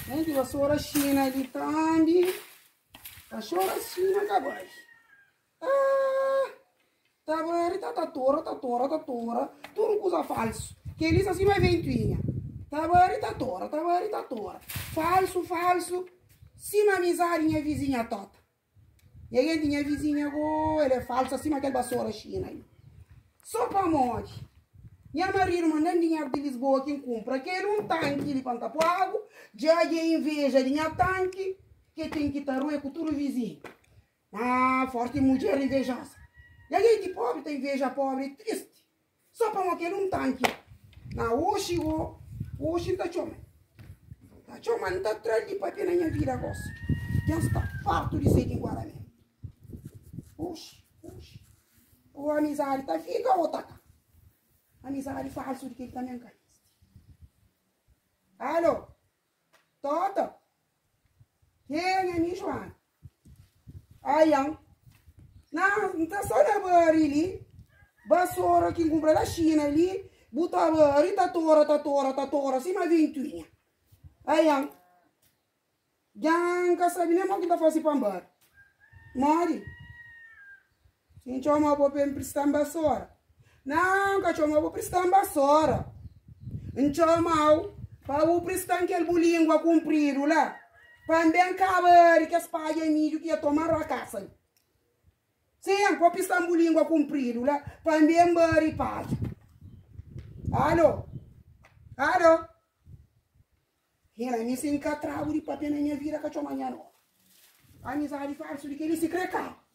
Gente, vassoura china ali também. Cachorra china acabou. Tá bem, tá tora. Tudo coisa falso. Que eles assim vai ventuinha. Tá bem, tá tora. Falso. Cima misarinha vizinha tota. E aí tinha vizinha go, ele é falso assim, aquele vassoura china aí. Só pra morte. Minha marido mandando dinheiro de Lisboa quem compra. Quer um tanque de Pantapuago, já é inveja de minha tanque, que tem que estar ruim com tudo vizinho. Ah, forte mulher invejosa. E aí de pobre tem inveja pobre, triste. Só para aquele um tanque. Na hoje tá chomando. Tá chomando, tá atrás de papel na minha vida agora. Já está farto de ser de Guarani. Oxi. O amizade tá fica ou tá cá? Amizade falso de que também cai. Alô? Tota? Quem é minha Joana? Ayang? Não tá só na barili. Vassoura que compra da China ali. Buta bari, tá tora. Cima ventuinha. Ayang? Jangan sabe nem mal que tá fazendo pambar. Mori? Sim, chama pra emprestar vassoura. Não, cachorro, vou prestar vassoura. Então, mal, para o prestar aquele língua comprido lá. Para bem caber que as pais e milho que ia tomar a caça. Sim, para prestar língua comprido lá. Para bem bari pai. Alô? Ela me se encatrava de papel na minha vida, cachorro, amanhã não. Amizade falsa de que ele se creca.